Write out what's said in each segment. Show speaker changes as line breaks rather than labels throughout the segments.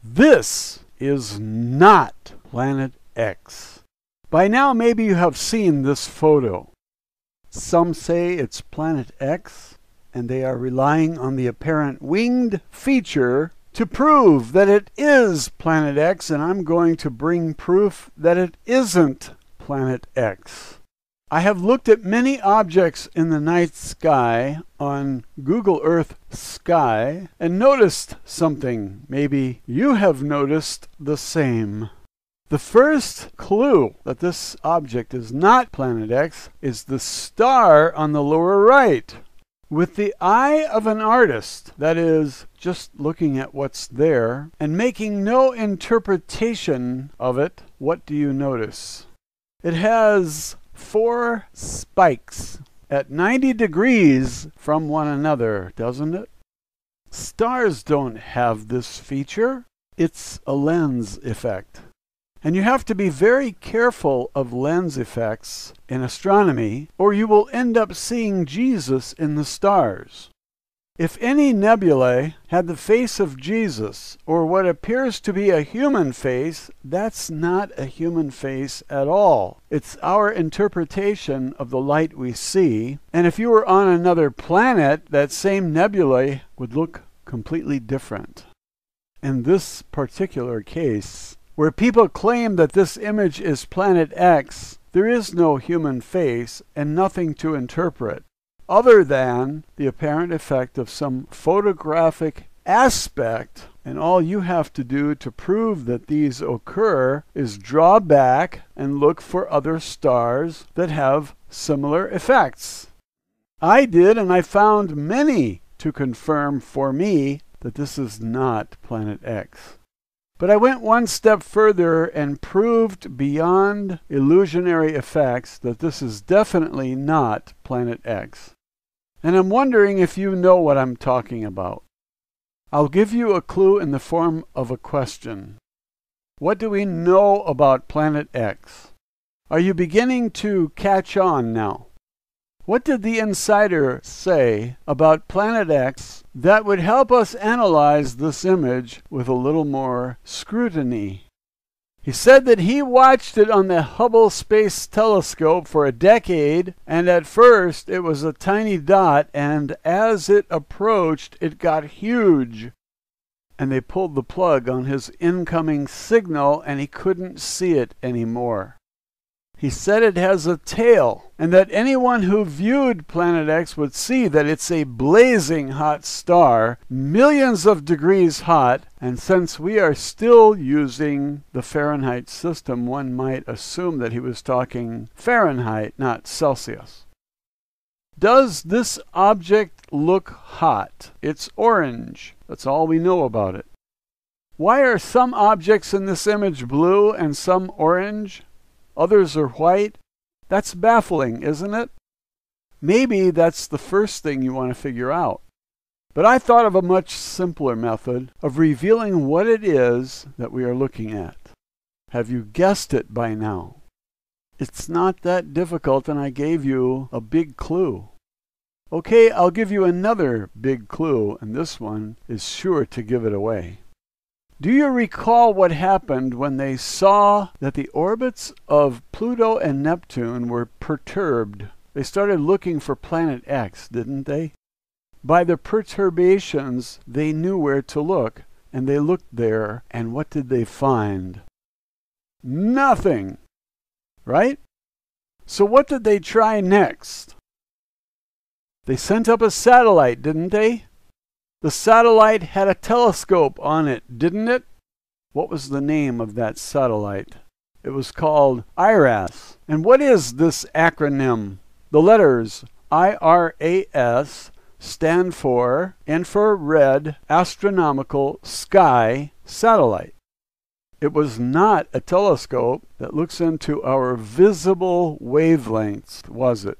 This is not Planet X. By now, maybe you have seen this photo. Some say it's Planet X, and they are relying on the apparent winged feature to prove that it is Planet X, and I'm going to bring proof that it isn't Planet X. I have looked at many objects in the night sky on Google Earth Sky and noticed something. Maybe you have noticed the same. The first clue that this object is not Planet X is the star on the lower right. With the eye of an artist, that is, just looking at what's there and making no interpretation of it, what do you notice? It has 4 spikes at 90 degrees from one another, doesn't it? Stars don't have this feature. It's a lens effect. And you have to be very careful of lens effects in astronomy, or you will end up seeing Jesus in the stars. If any nebulae had the face of Jesus, or what appears to be a human face, that's not a human face at all. It's our interpretation of the light we see, and if you were on another planet, that same nebulae would look completely different. In this particular case, where people claim that this image is Planet X, there is no human face and nothing to interpret, other than the apparent effect of some photographic aspect, and all you have to do to prove that these occur is draw back and look for other stars that have similar effects. I did, and I found many to confirm for me that this is not Planet X. But I went one step further and proved beyond illusionary effects that this is definitely not Planet X. And I'm wondering if you know what I'm talking about. I'll give you a clue in the form of a question. What do we know about Planet X? Are you beginning to catch on now? What did the insider say about Planet X that would help us analyze this image with a little more scrutiny? He said that he watched it on the Hubble Space Telescope for a decade, and at first it was a tiny dot, and as it approached, it got huge. And they pulled the plug on his incoming signal, and he couldn't see it anymore. He said it has a tail, and that anyone who viewed Planet X would see that it's a blazing hot star, millions of degrees hot, and since we are still using the Fahrenheit system, one might assume that he was talking Fahrenheit, not Celsius. Does this object look hot? It's orange. That's all we know about it. Why are some objects in this image blue and some orange? Others are white? That's baffling, isn't it? Maybe that's the first thing you want to figure out. But I thought of a much simpler method of revealing what it is that we are looking at. Have you guessed it by now? It's not that difficult, and I gave you a big clue. Okay, I'll give you another big clue, and this one is sure to give it away. Do you recall what happened when they saw that the orbits of Pluto and Neptune were perturbed? They started looking for Planet X, didn't they? By the perturbations, they knew where to look, and they looked there, and what did they find? Nothing! Right? So what did they try next? They sent up a satellite, didn't they? The satellite had a telescope on it, didn't it? What was the name of that satellite? It was called IRAS. And what is this acronym? The letters IRAS stand for Infrared Astronomical Sky Satellite. It was not a telescope that looks into our visible wavelengths, was it?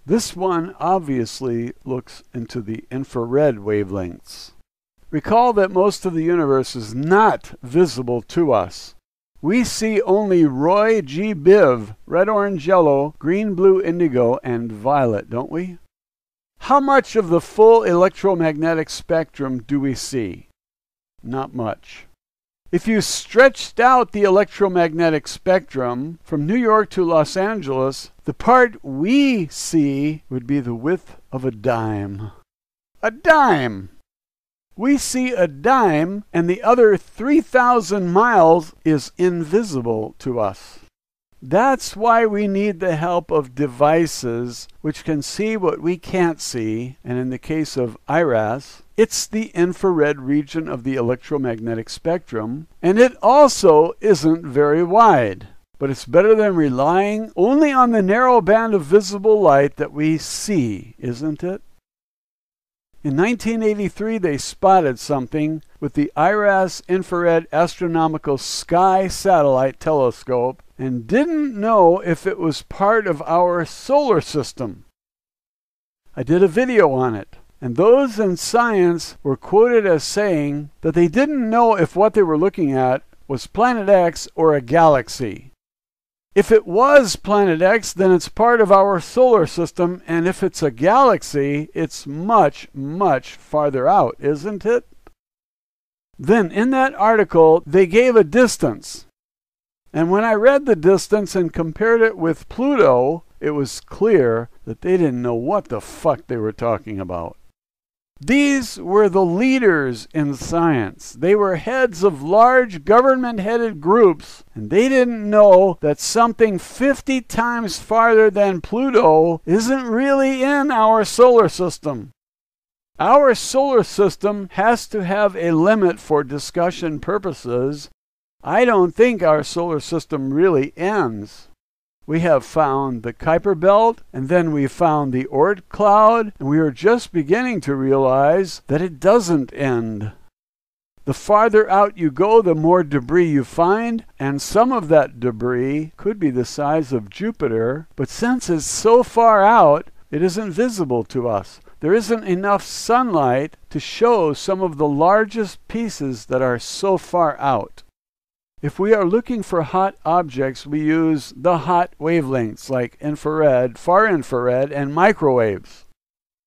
This one obviously looks into the infrared wavelengths. Recall that most of the universe is not visible to us. We see only Roy G. Biv, red, orange, yellow, green, blue, indigo, and violet, don't we? How much of the full electromagnetic spectrum do we see? Not much. If you stretched out the electromagnetic spectrum from New York to Los Angeles, the part we see would be the width of a dime. A dime! We see a dime, and the other 3,000 miles is invisible to us. That's why we need the help of devices which can see what we can't see, and in the case of IRAS, it's the infrared region of the electromagnetic spectrum, and it also isn't very wide. But it's better than relying only on the narrow band of visible light that we see, isn't it? In 1983, they spotted something with the IRAS Infrared Astronomical Sky Satellite Telescope and didn't know if it was part of our solar system. I did a video on it, and those in science were quoted as saying that they didn't know if what they were looking at was Planet X or a galaxy. If it was Planet X, then it's part of our solar system, and if it's a galaxy, it's much, much farther out, isn't it? Then in that article, they gave a distance. And when I read the distance and compared it with Pluto, it was clear that they didn't know what the fuck they were talking about. These were the leaders in science. They were heads of large government-headed groups, and they didn't know that something 50 times farther than Pluto isn't really in our solar system. Our solar system has to have a limit for discussion purposes. I don't think our solar system really ends. We have found the Kuiper Belt, and then we found the Oort cloud, and we are just beginning to realize that it doesn't end. The farther out you go, the more debris you find, and some of that debris could be the size of Jupiter, but since it's so far out, it isn't visible to us. There isn't enough sunlight to show some of the largest pieces that are so far out. If we are looking for hot objects, we use the hot wavelengths like infrared, far infrared, and microwaves.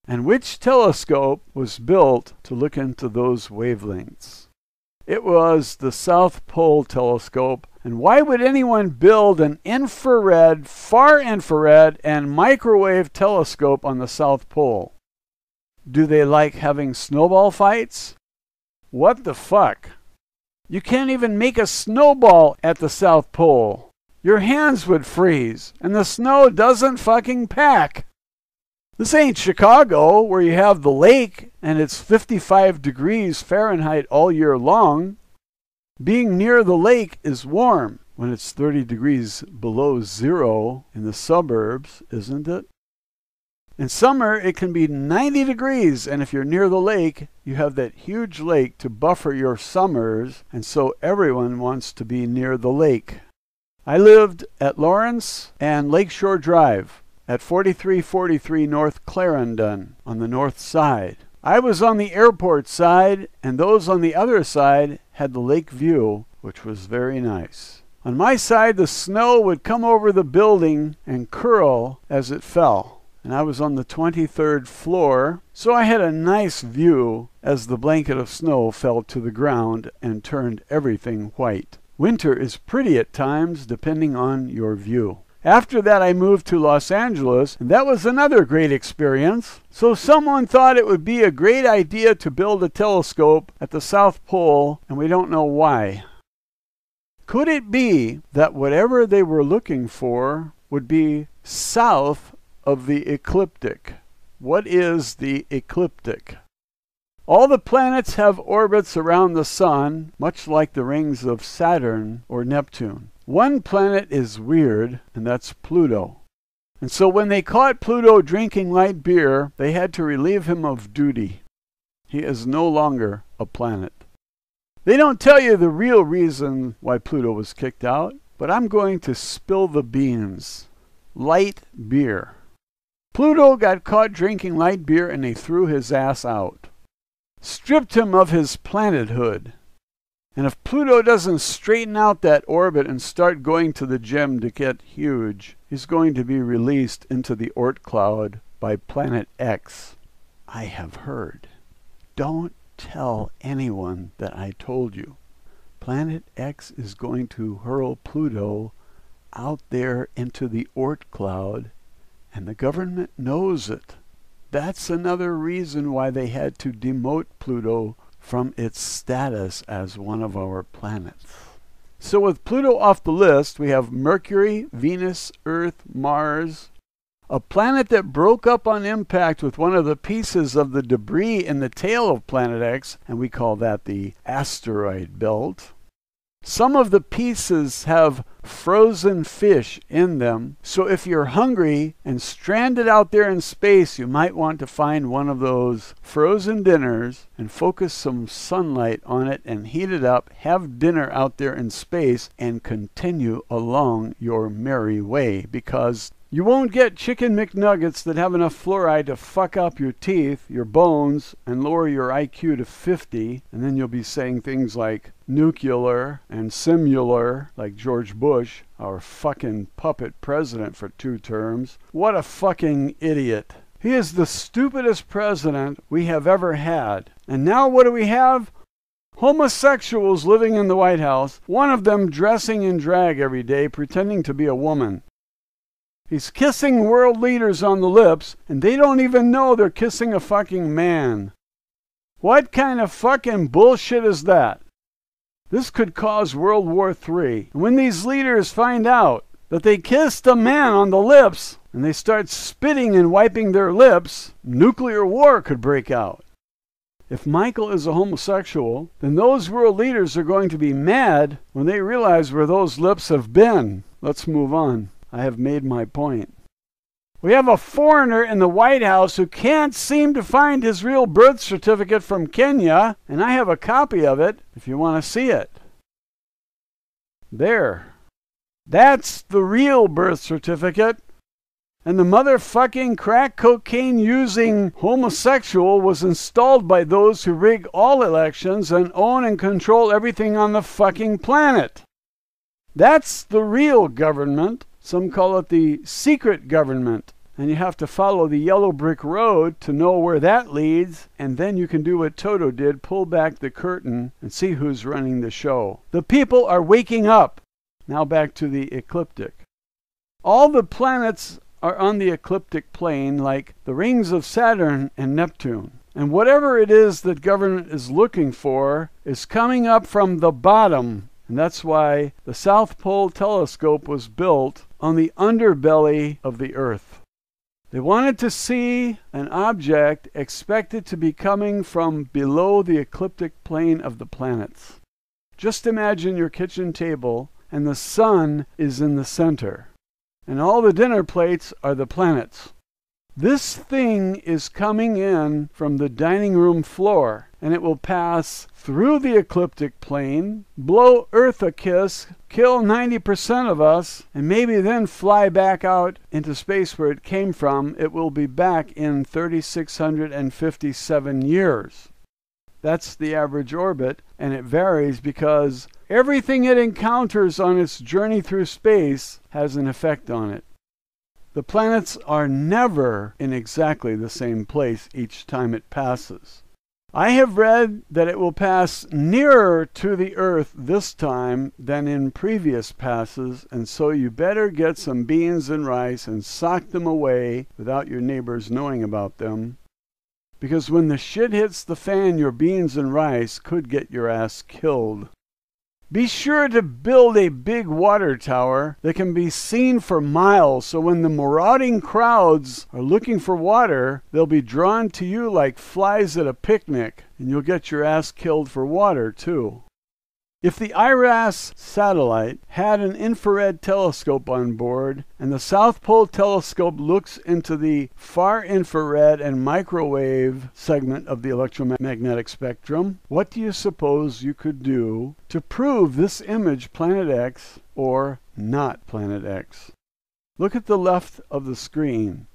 And which telescope was built to look into those wavelengths? It was the South Pole Telescope. And why would anyone build an infrared, far infrared, and microwave telescope on the South Pole? Do they like having snowball fights? What the fuck? You can't even make a snowball at the South Pole. Your hands would freeze, and the snow doesn't fucking pack. This ain't Chicago, where you have the lake, and it's 55 degrees Fahrenheit all year long. Being near the lake is warm when it's 30 degrees below zero in the suburbs, isn't it? In summer, it can be 90 degrees, and if you're near the lake, you have that huge lake to buffer your summers, and so everyone wants to be near the lake. I lived at Lawrence and Lakeshore Drive at 4343 North Clarendon on the north side. I was on the airport side, and those on the other side had the lake view, which was very nice. On my side, the snow would come over the building and curl as it fell. And I was on the 23rd floor, so I had a nice view as the blanket of snow fell to the ground and turned everything white. Winter is pretty at times, depending on your view. After that, I moved to Los Angeles, and that was another great experience. So someone thought it would be a great idea to build a telescope at the South Pole, and we don't know why. Could it be that whatever they were looking for would be south of the ecliptic? What is the ecliptic? All the planets have orbits around the sun, much like the rings of Saturn or Neptune. One planet is weird, and that's Pluto. And so when they caught Pluto drinking light beer, they had to relieve him of duty. He is no longer a planet. They don't tell you the real reason why Pluto was kicked out, but I'm going to spill the beans. Light beer. Pluto got caught drinking light beer, and they threw his ass out. Stripped him of his planethood. And if Pluto doesn't straighten out that orbit and start going to the gym to get huge, he's going to be released into the Oort cloud by Planet X. I have heard. Don't tell anyone that I told you. Planet X is going to hurl Pluto out there into the Oort cloud, and the government knows it. That's another reason why they had to demote Pluto from its status as one of our planets. So with Pluto off the list, we have Mercury, Venus, Earth, Mars, a planet that broke up on impact with one of the pieces of the debris in the tail of Planet X, and we call that the asteroid belt. Some of the pieces have frozen fish in them, so if you're hungry and stranded out there in space, you might want to find one of those frozen dinners and focus some sunlight on it and heat it up, have dinner out there in space, and continue along your merry way, because you won't get chicken McNuggets that have enough fluoride to fuck up your teeth, your bones, and lower your IQ to 50, and then you'll be saying things like nuclear and simular, like George Bush, our fucking puppet president for 2 terms. What a fucking idiot. He is the stupidest president we have ever had. And now what do we have? Homosexuals living in the White House, one of them dressing in drag every day, pretending to be a woman. He's kissing world leaders on the lips, and they don't even know they're kissing a fucking man. What kind of fucking bullshit is that? This could cause World War III. And when these leaders find out that they kissed a man on the lips, and they start spitting and wiping their lips, nuclear war could break out. If Michael is a homosexual, then those world leaders are going to be mad when they realize where those lips have been. Let's move on. I have made my point. We have a foreigner in the White House who can't seem to find his real birth certificate from Kenya, and I have a copy of it if you want to see it. There. That's the real birth certificate. And the motherfucking crack cocaine using homosexual was installed by those who rig all elections and own and control everything on the fucking planet. That's the real government. Some call it the secret government. And you have to follow the yellow brick road to know where that leads. And then you can do what Toto did, pull back the curtain and see who's running the show. The people are waking up. Now back to the ecliptic. All the planets are on the ecliptic plane like the rings of Saturn and Neptune. And whatever it is that government is looking for is coming up from the bottom. And that's why the South Pole telescope was built on the underbelly of the Earth. They wanted to see an object expected to be coming from below the ecliptic plane of the planets. Just imagine your kitchen table and the sun is in the center. And all the dinner plates are the planets. This thing is coming in from the dining room floor, and it will pass through the ecliptic plane, blow Earth a kiss, kill 90% of us, and maybe then fly back out into space where it came from. It will be back in 3,657 years. That's the average orbit, and it varies because everything it encounters on its journey through space has an effect on it. The planets are never in exactly the same place each time it passes. I have read that it will pass nearer to the Earth this time than in previous passes, and so you better get some beans and rice and sock them away without your neighbors knowing about them. Because when the shit hits the fan, your beans and rice could get your ass killed. Be sure to build a big water tower that can be seen for miles, so when the marauding crowds are looking for water, they'll be drawn to you like flies at a picnic, and you'll get your ass killed for water too. If the IRAS satellite had an infrared telescope on board, and the South Pole telescope looks into the far infrared and microwave segment of the electromagnetic spectrum, what do you suppose you could do to prove this image Planet X or not Planet X? Look at the left of the screen.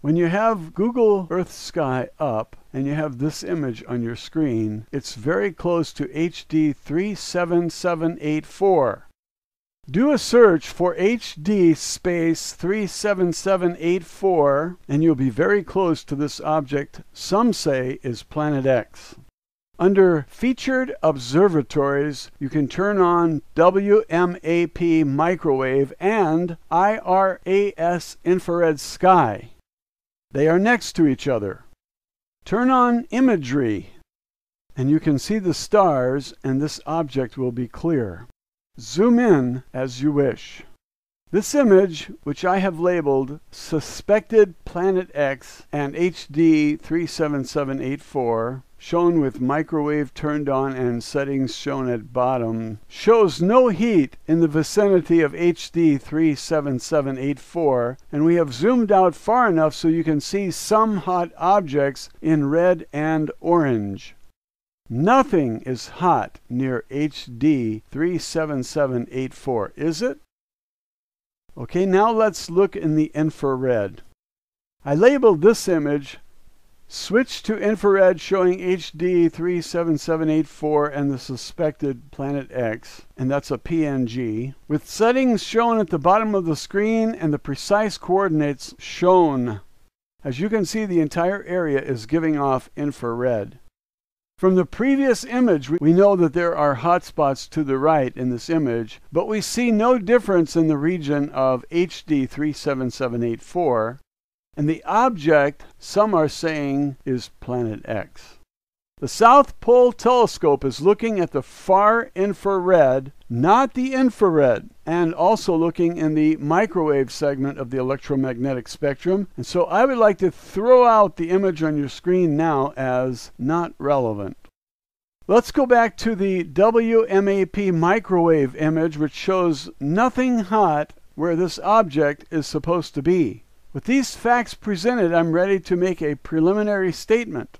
When you have Google Earth Sky up and you have this image on your screen, it's very close to HD 37784. Do a search for HD space 37784 and you'll be very close to this object some say is Planet X. Under Featured Observatories, you can turn on WMAP microwave and IRAS infrared sky. They are next to each other. Turn on Imagery, and you can see the stars, and this object will be clear. Zoom in as you wish. This image, which I have labeled Suspected Planet X and HD 37784, shown with microwave turned on and settings shown at bottom, shows no heat in the vicinity of HD 37784, and we have zoomed out far enough so you can see some hot objects in red and orange. Nothing is hot near HD 37784, is it? Okay, now let's look in the infrared. I labeled this image Switch to infrared showing HD 37784 and the suspected Planet X, and that's a PNG, with settings shown at the bottom of the screen and the precise coordinates shown. As you can see, the entire area is giving off infrared. From the previous image, we know that there are hotspots to the right in this image, but we see no difference in the region of HD 37784, and the object, some are saying, is Planet X. The South Pole Telescope is looking at the far infrared, not the infrared, and also looking in the microwave segment of the electromagnetic spectrum, and so I would like to throw out the image on your screen now as not relevant. Let's go back to the WMAP microwave image, which shows nothing hot where this object is supposed to be. With these facts presented, I'm ready to make a preliminary statement.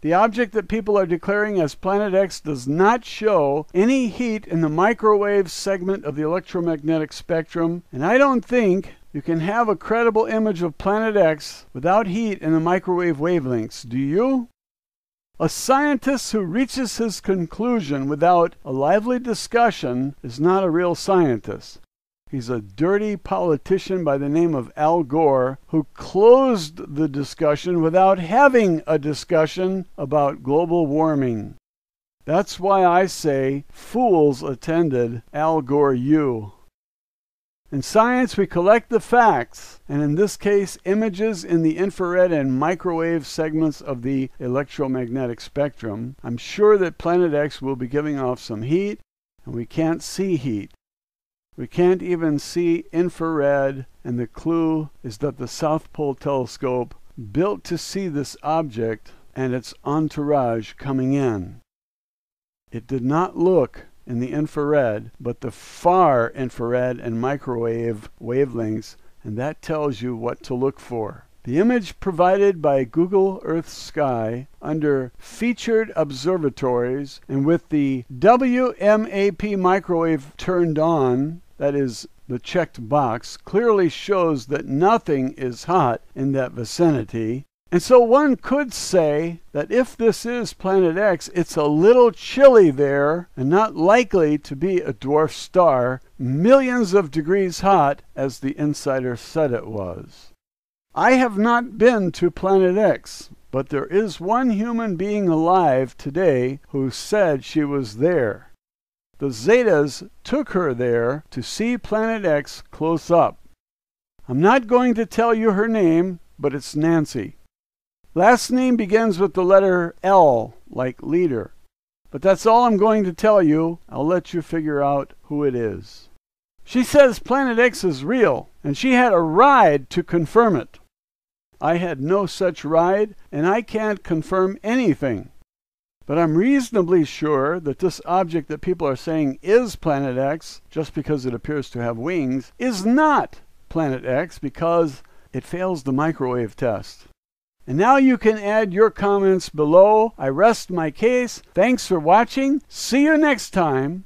The object that people are declaring as Planet X does not show any heat in the microwave segment of the electromagnetic spectrum, and I don't think you can have a credible image of Planet X without heat in the microwave wavelengths, do you? A scientist who reaches his conclusion without a lively discussion is not a real scientist. He's a dirty politician by the name of Al Gore who closed the discussion without having a discussion about global warming. That's why I say fools attended Al Gore U. In science, we collect the facts, and in this case, images in the infrared and microwave segments of the electromagnetic spectrum. I'm sure that Planet X will be giving off some heat, and we can't see heat. We can't even see infrared, and the clue is that the South Pole Telescope, built to see this object and its entourage coming in, it did not look in the infrared, but the far infrared and microwave wavelengths, and that tells you what to look for. The image provided by Google Earth Sky under Featured Observatories and with the WMAP microwave turned on, that is the checked box, clearly shows that nothing is hot in that vicinity. And so one could say that if this is Planet X, it's a little chilly there and not likely to be a dwarf star, millions of degrees hot, as the insider said it was. I have not been to Planet X, but there is one human being alive today who said she was there. The Zetas took her there to see Planet X close up. I'm not going to tell you her name, but it's Nancy. Last name begins with the letter L, like leader. But that's all I'm going to tell you. I'll let you figure out who it is. She says Planet X is real, and she had a ride to confirm it. I had no such ride, and I can't confirm anything. But I'm reasonably sure that this object that people are saying is Planet X, just because it appears to have wings, is not Planet X because it fails the microwave test. And now you can add your comments below. I rest my case. Thanks for watching. See you next time,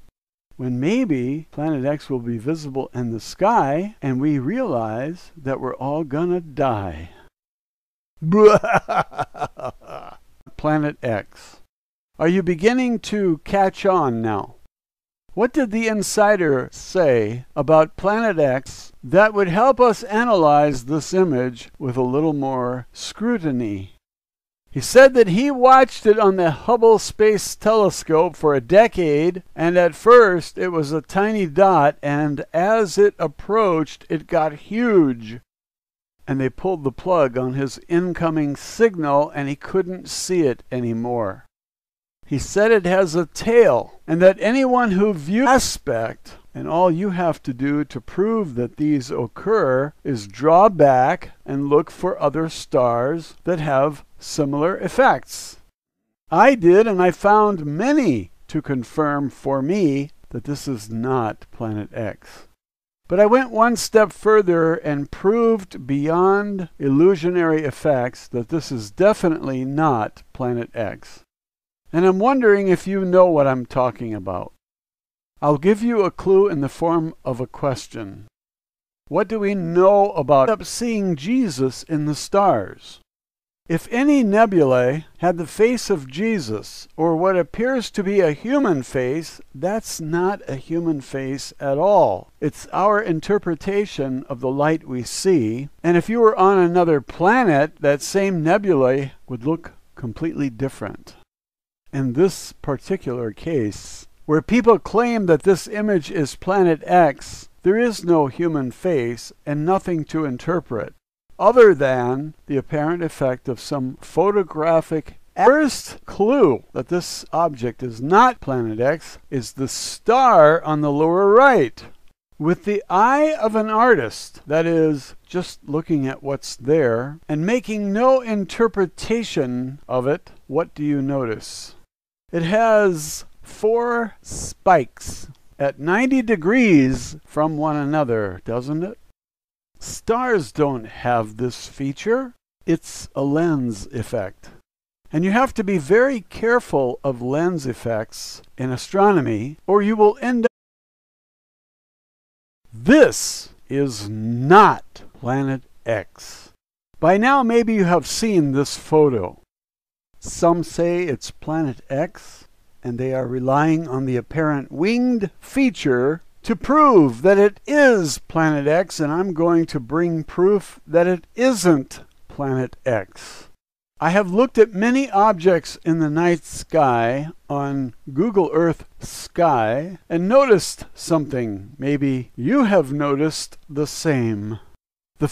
when maybe Planet X will be visible in the sky and we realize that we're all gonna die. Planet X. Are you beginning to catch on now? What did the insider say about Planet X that would help us analyze this image with a little more scrutiny? He said that he watched it on the Hubble Space Telescope for a decade, and at first it was a tiny dot, and as it approached, it got huge. And they pulled the plug on his incoming signal, and he couldn't see it anymore. He said it has a tail, and that anyone who views aspect, and all you have to do to prove that these occur is draw back and look for other stars that have similar effects. I did, and I found many to confirm for me that this is not Planet X. But I went one step further and proved beyond illusionary effects that this is definitely not Planet X. And I'm wondering if you know what I'm talking about. I'll give you a clue in the form of a question. What do we know about seeing Jesus in the stars? If any nebulae had the face of Jesus, or what appears to be a human face, that's not a human face at all. It's our interpretation of the light we see, and if you were on another planet, that same nebulae would look completely different. In this particular case, where people claim that this image is Planet X, there is no human face and nothing to interpret, other than the apparent effect of some photographic. First clue that this object is not Planet X is the star on the lower right. With the eye of an artist, that is, just looking at what's there, and making no interpretation of it, what do you notice? It has 4 spikes at 90 degrees from one another, doesn't it? Stars don't have this feature. It's a lens effect. And you have to be very careful of lens effects in astronomy, or you will end up. This is not Planet X. By now, maybe you have seen this photo. Some say it's Planet X, and they are relying on the apparent winged feature to prove that it is Planet X, and I'm going to bring proof that it isn't Planet X. I have looked at many objects in the night sky on Google Earth Sky and noticed something. Maybe you have noticed the same. The